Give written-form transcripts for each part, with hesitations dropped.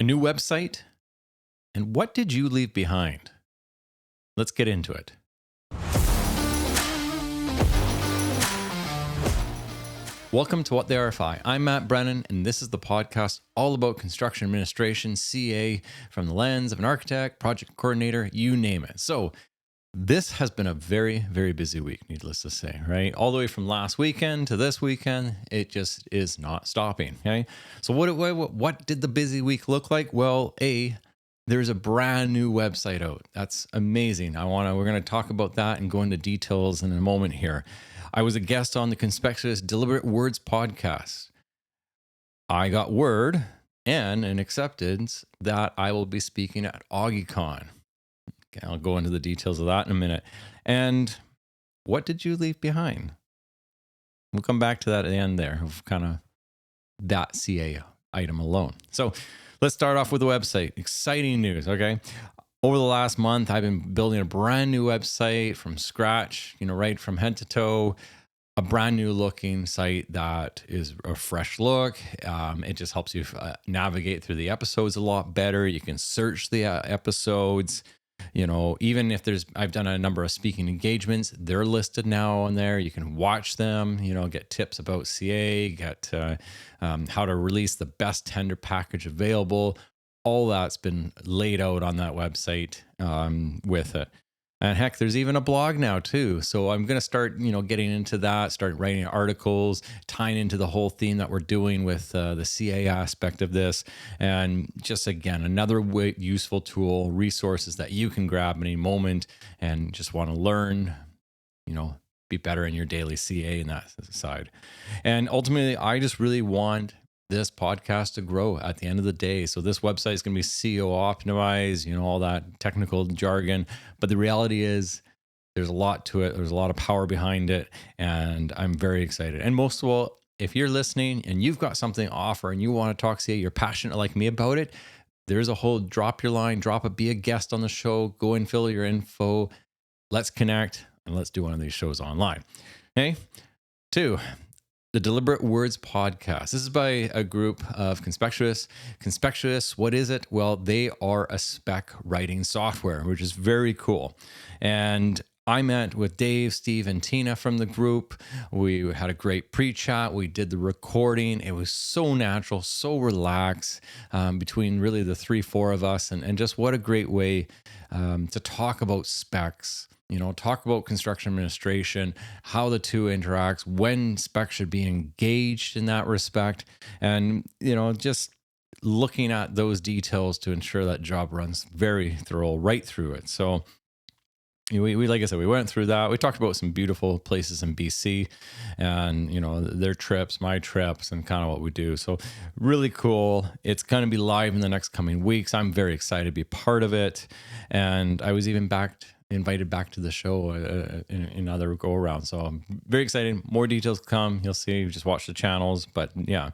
A new website? And what did you leave behind? Let's get into it. Welcome to What the RFI. I'm Matt Brennan, and this is the podcast all about construction administration, CA, from the lens of an architect, project coordinator, you name it. So this has been a very, very busy week, needless to say, right? All the way from last weekend to this weekend, it just is not stopping, okay? So what did the busy week look like? Well, there's a brand new website out. That's amazing. We're going to talk about that and go into details in a moment here. I was a guest on the Conspicuous Deliberate Words podcast. I got word and an acceptance that I will be speaking at AUGICon. Okay, I'll go into the details of that in a minute. And what did you leave behind? We'll come back to that at the end there of kind of that CA item alone. So let's start off with the website. Exciting news, okay? Over the last month, I've been building a brand new website from scratch, right from head to toe, a brand new looking site that is a fresh look. It just helps you navigate through the episodes a lot better. You can search the episodes. Even if I've done a number of speaking engagements, they're listed now on there. You can watch them, get tips about CA, get how to release the best tender package available. All that's been laid out on that website with it. And heck, there's even a blog now too. So I'm going to start, getting into that, start writing articles, tying into the whole theme that we're doing with the CA aspect of this. And just again, another useful tool, resources that you can grab any moment and just want to learn, be better in your daily CA in that side. And ultimately, I just really want this podcast to grow at the end of the day. So this website is going to be SEO optimized, all that technical jargon. But the reality is there's a lot to it. There's a lot of power behind it. And I'm very excited. And most of all, if you're listening and you've got something to offer and you want to talk CA, you're passionate like me about it, there's a whole drop your line, be a guest on the show, go and fill your info. Let's connect and let's do one of these shows online. Okay. 2, the Deliberate Words podcast. This is by a group of Conspicuous. Conspicuous, what is it? Well, they are a spec writing software, which is very cool. And I met with Dave, Steve, and Tina from the group. We had a great pre-chat. We did the recording. It was so natural, so relaxed between really the 3-4 of us. And just what a great way to talk about specs. Talk about construction administration, how the two interacts, when specs should be engaged in that respect, and, just looking at those details to ensure that job runs very thorough right through it. So we like I said, we went through that. We talked about some beautiful places in BC and, their trips, my trips, and kind of what we do. So really cool. It's going to be live in the next coming weeks. I'm very excited to be part of it. And I was even invited back to the show in another go around. So I'm very excited. More details come. You'll see. Just watch the channels. But yeah,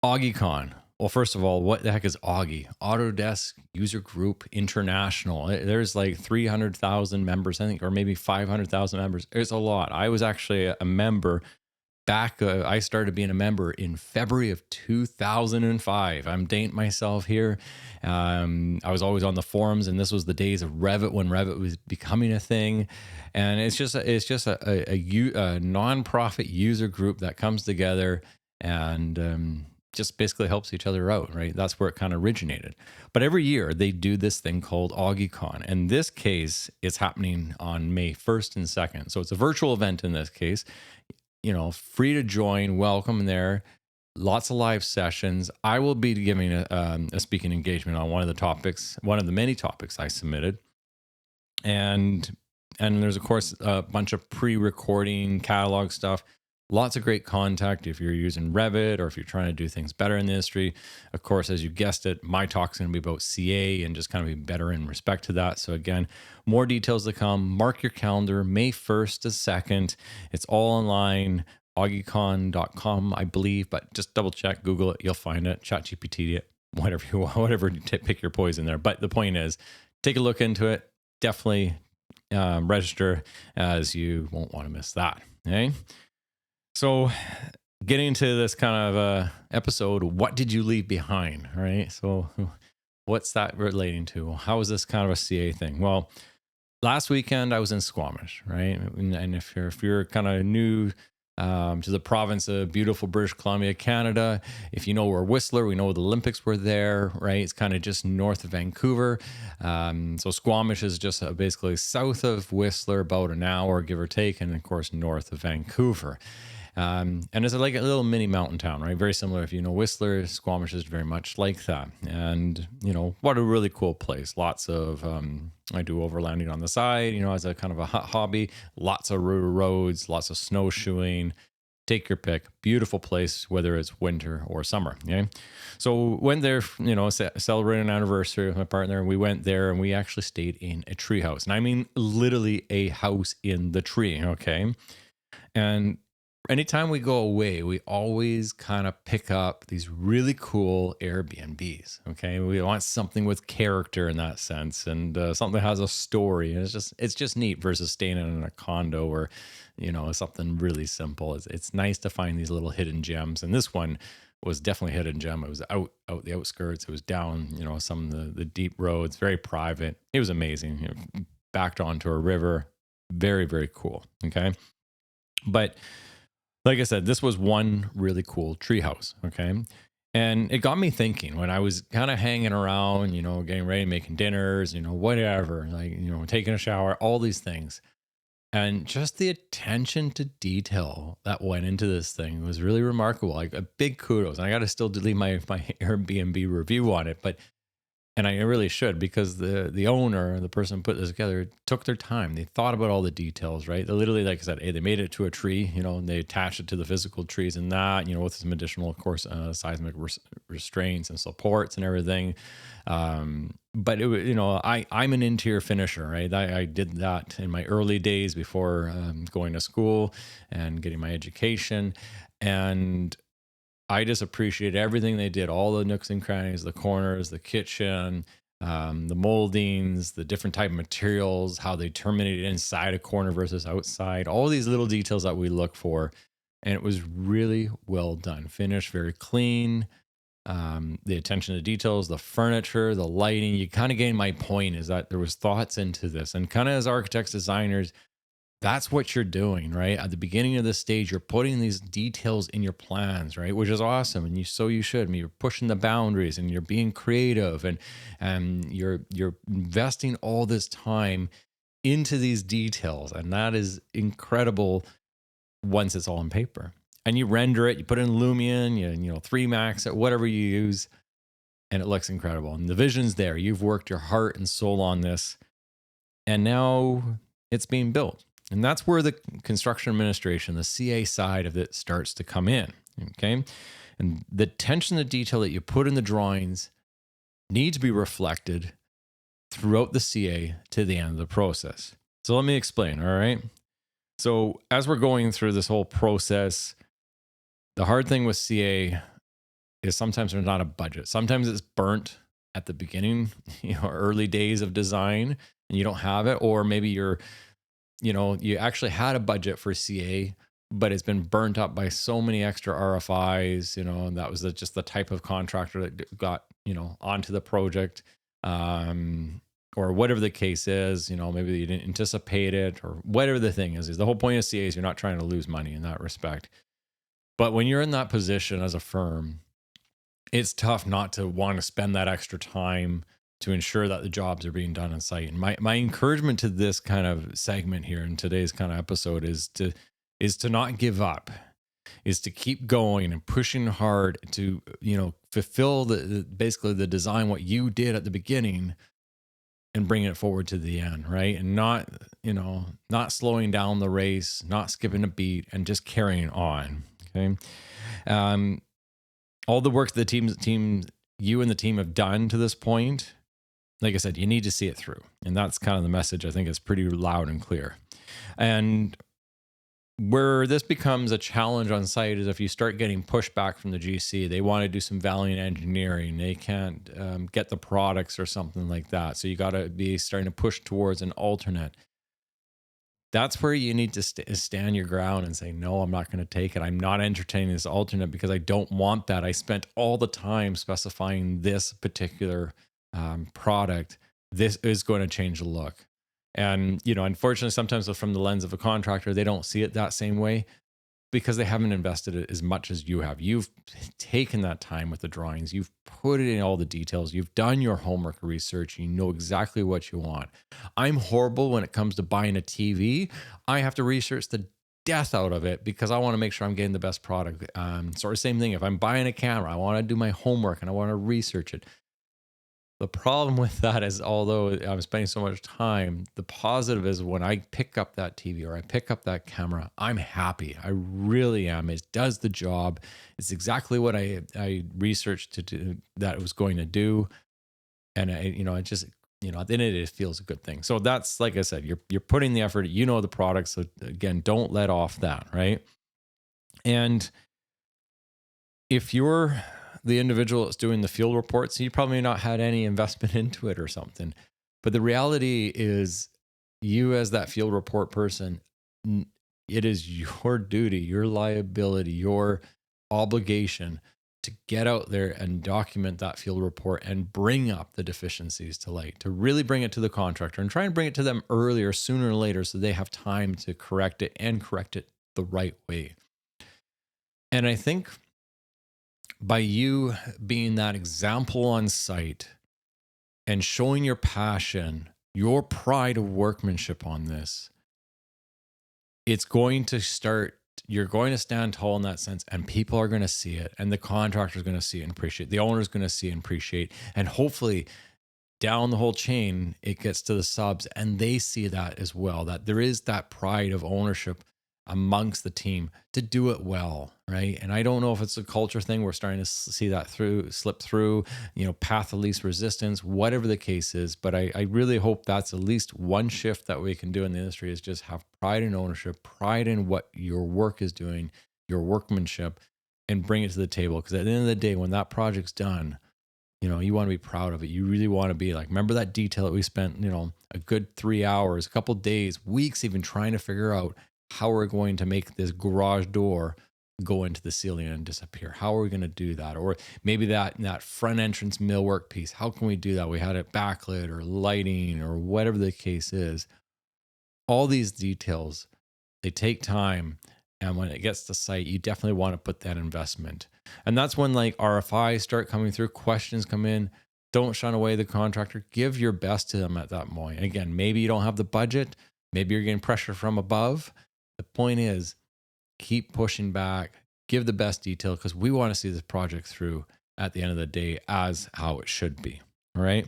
AugieCon. Well, first of all, what the heck is AUGI? Autodesk User Group International. There's like 300,000 members, I think, or maybe 500,000 members. It's a lot. I was actually a member back. I started being a member in February of 2005. I'm dating myself here. I was always on the forums, and this was the days of Revit when Revit was becoming a thing. And it's just a nonprofit user group that comes together and just basically helps each other out, right? That's where it kind of originated. But every year they do this thing called AugieCon. In this case, it's happening on May 1st and 2nd. So it's a virtual event in this case. Free to join, welcome there. Lots of live sessions. I will be giving a speaking engagement on one of the many topics I submitted. And there's, of course, a bunch of pre-recording catalog stuff. Lots of great contact if you're using Revit or if you're trying to do things better in the industry. Of course, as you guessed it, my talk's going to be about CA and just kind of be better in respect to that. So again, more details to come. Mark your calendar, May 1st to 2nd. It's all online, AugieCon.com, I believe, but just double check, Google it, you'll find it, ChatGPT it, whatever you want, pick your poison there. But the point is, take a look into it. Definitely register, as you won't want to miss that. Okay. So getting into this kind of episode, what did you leave behind? Right. So, what's that relating to? How is this kind of a CA thing? Well, last weekend I was in Squamish, right? And if you're kind of new to the province of beautiful British Columbia, Canada, if you know where Whistler, we know the Olympics were there, right? It's kind of just north of Vancouver. So Squamish is just basically south of Whistler, about an hour, give or take, and of course north of Vancouver. And it's like a little mini mountain town, right? Very similar. If you know Whistler, Squamish is very much like that. And, what a really cool place. Lots of, I do overlanding on the side, as a kind of a hobby. Lots of roads, lots of snowshoeing. Take your pick. Beautiful place, whether it's winter or summer. Okay. So went there, celebrating an anniversary with my partner. We went there and we actually stayed in a tree house. And I mean, literally a house in the tree. Okay. And anytime we go away, we always kind of pick up these really cool Airbnbs. Okay, we want something with character in that sense, and something that has a story. And it's just neat versus staying in a condo or, something really simple. It's nice to find these little hidden gems, and this one was definitely a hidden gem. It was out the outskirts. It was down, some of the deep roads, very private. It was amazing. Backed onto a river, very very cool. Okay, but like I said, this was one really cool treehouse. Okay. And it got me thinking when I was kind of hanging around, getting ready, making dinners, whatever, like, taking a shower, all these things. And just the attention to detail that went into this thing was really remarkable. Like a big kudos. And I got to still delete my Airbnb review on it, but and I really should, because the owner, the person who put this together, took their time. They thought about all the details, right? They literally, like I said, hey, they made it to a tree, and they attached it to the physical trees and that, with some additional, of course, seismic restraints and supports and everything. But it was, I'm an interior finisher, right? I did that in my early days before going to school and getting my education. And I just appreciate everything they did, all the nooks and crannies, the corners, the kitchen, the moldings, the different type of materials, how they terminated inside a corner versus outside, all these little details that we look for. And it was really well done, finished, very clean. The attention to details, the furniture, the lighting, you kind of gain my point, is that there was thoughts into this. And kind of as architects, designers, that's what you're doing, right? At the beginning of the stage, you're putting these details in your plans, right? Which is awesome. And you should. I mean, you're pushing the boundaries and you're being creative, and you're investing all this time into these details. And that is incredible once it's all on paper. And you render it, you put in Lumion, 3 Max, whatever you use, and it looks incredible. And the vision's there. You've worked your heart and soul on this, and now it's being built. And that's where the construction administration, the CA side of it, starts to come in. Okay. And the attention to detail that you put in the drawings need to be reflected throughout the CA to the end of the process. So let me explain. All right. So as we're going through this whole process, the hard thing with CA is sometimes there's not a budget. Sometimes it's burnt at the beginning, early days of design, and you don't have it, or maybe you actually had a budget for CA, but it's been burnt up by so many extra RFIs, and that was just the type of contractor that got, onto the project, or whatever the case is, maybe you didn't anticipate it, or whatever the thing is the whole point of CA is you're not trying to lose money in that respect. But when you're in that position as a firm, it's tough not to want to spend that extra time to ensure that the jobs are being done on site. And my encouragement to this kind of segment here in today's kind of episode is to not give up, is to keep going and pushing hard to, fulfill basically the design, what you did at the beginning, and bringing it forward to the end, right? And not slowing down the race, not skipping a beat, and just carrying on. Okay. All the work that you and the team have done to this point, like I said, you need to see it through. And that's kind of the message. I think is pretty loud and clear. And where this becomes a challenge on site is if you start getting pushback from the GC. They want to do some value engineering. They can't get the products or something like that. So you got to be starting to push towards an alternate. That's where you need to stand your ground and say, no, I'm not going to take it. I'm not entertaining this alternate because I don't want that. I spent all the time specifying this particular product. This is going to change the look. And, unfortunately, sometimes from the lens of a contractor, they don't see it that same way because they haven't invested it as much as you have. You've taken that time with the drawings. You've put it in all the details. You've done your homework research. You know exactly what you want. I'm horrible when it comes to buying a TV. I have to research the death out of it because I want to make sure I'm getting the best product. Sort of same thing. If I'm buying a camera, I want to do my homework and I want to research it. The problem with that is, although I'm spending so much time, the positive is when I pick up that TV or I pick up that camera, I'm happy. I really am. It does the job. It's exactly what I researched to do that it was going to do. And it just, at the end of the day, it feels a good thing. So that's, like I said, you're putting the effort, the product. So again, don't let off that, right? And if you're the individual that's doing the field reports, you probably not had any investment into it or something. But the reality is, you as that field report person, it is your duty, your liability, your obligation to get out there and document that field report and bring up the deficiencies to light, to really bring it to the contractor and try and bring it to them earlier, sooner or later, so they have time to correct it and correct it the right way. And I think by you being that example on site and showing your passion, your pride of workmanship on this, it's going to start, you're going to stand tall in that sense, and people are going to see it, and the contractor is going to see it and appreciate, the owner is going to see it and appreciate, and hopefully down the whole chain, it gets to the subs and they see that as well, that there is that pride of ownership amongst the team to do it well, right? And I don't know if it's a culture thing. We're starting to see that slip through, path of least resistance, whatever the case is. But I really hope that's at least one shift that we can do in the industry, is just have pride in ownership, pride in what your work is doing, your workmanship, and bring it to the table. Because at the end of the day, when that project's done, you want to be proud of it. You really want to be like, remember that detail that we spent, a good 3 hours, a couple days, weeks, even trying to figure out how we're going to make this garage door go into the ceiling and disappear. How are we going to do that? Or maybe that front entrance millwork piece, how can we do that? We had it backlit or lighting or whatever the case is. All these details, they take time. And when it gets to site, you definitely want to put that investment. And that's when like RFIs start coming through, questions come in. Don't shun away the contractor. Give your best to them at that point. Again, maybe you don't have the budget. Maybe you're getting pressure from above. The point is, keep pushing back, give the best detail, because we want to see this project through at the end of the day as how it should be. All right.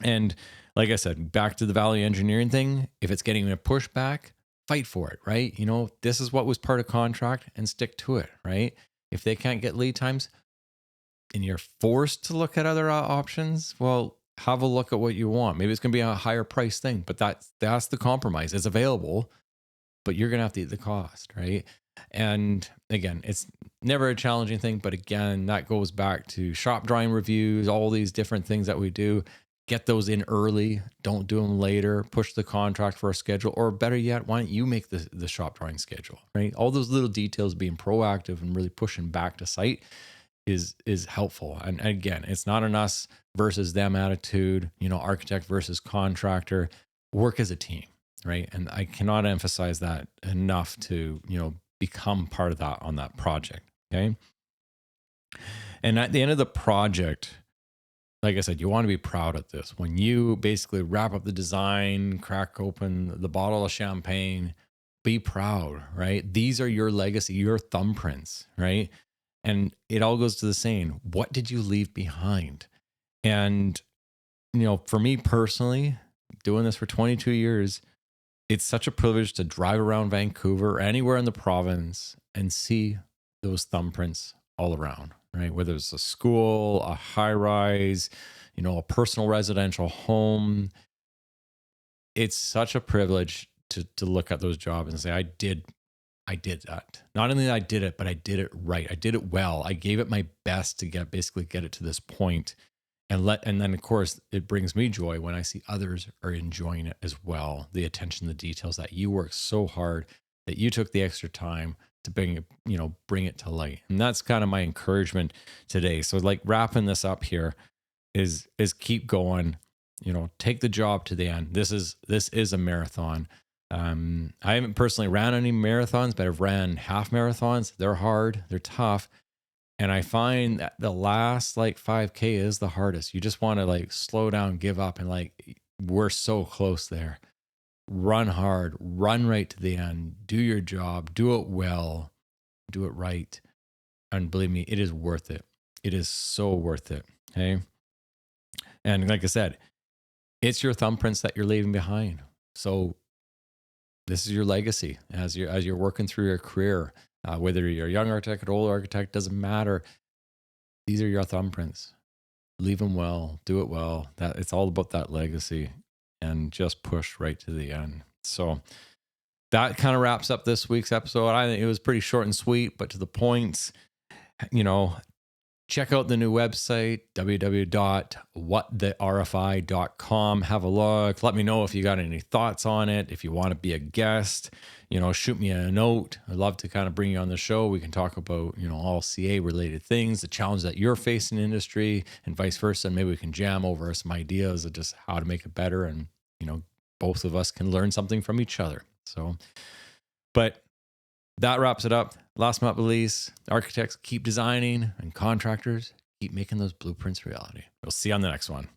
And like I said, back to the value engineering thing, if it's getting a pushback, fight for it, right? This is what was part of contract, and stick to it, right? If they can't get lead times and you're forced to look at other options, well, have a look at what you want. Maybe it's going to be a higher price thing, but that's the compromise. It's available, but you're going to have to eat the cost, right? And again, it's never a challenging thing, but again, that goes back to shop drawing reviews, all these different things that we do. Get those in early. Don't do them later. Push the contract for a schedule, or better yet, why don't you make the shop drawing schedule, right? All those little details, being proactive and really pushing back to site is helpful. And again, it's not an us versus them attitude, architect versus contractor. Work as a team, right? And I cannot emphasize that enough to, become part of that on that project, okay? And at the end of the project, like I said, you want to be proud of this. When you basically wrap up the design, crack open the bottle of champagne, be proud, right? These are your legacy, your thumbprints, right? And it all goes to the saying, what did you leave behind? And, for me personally, doing this for 22 years, it's such a privilege to drive around Vancouver or anywhere in the province and see those thumbprints all around, right? Whether it's a school, a high rise, a personal residential home. It's such a privilege to look at those jobs and say, I did that. Not only that I did it, but I did it right. I did it well. I gave it my best to get it to this point. and then of course it brings me joy when I see others are enjoying it as well. The attention to details that you work so hard, that you took the extra time to bring it to light. And that's kind of my encouragement today. So like wrapping this up here is keep going, take the job to the end. This is a marathon. I haven't personally ran any marathons, but I've ran half marathons. They're hard, they're tough. And I find that the last like 5K is the hardest. You just want to like slow down, give up. And like, we're so close there. Run hard, run right to the end, do your job, do it well, do it right. And believe me, it is worth it. It is so worth it. Okay. And like I said, it's your thumbprints that you're leaving behind. So this is your legacy as you're working through your career. Whether you're a young architect or old architect, doesn't matter. These are your thumbprints. Leave them well, do it well. That it's all about that legacy, and just push right to the end. So that kind of wraps up this week's episode. I think it was pretty short and sweet, but to the point. Check out the new website, www.whattheRFI.com. Have a look. Let me know if you got any thoughts on it. If you want to be a guest, shoot me a note. I'd love to kind of bring you on the show. We can talk about, all CA related things, the challenge that you're facing in industry and vice versa. And maybe we can jam over some ideas of just how to make it better. And, both of us can learn something from each other. So, but that wraps it up. Last but not least, architects keep designing and contractors keep making those blueprints reality. We'll see you on the next one.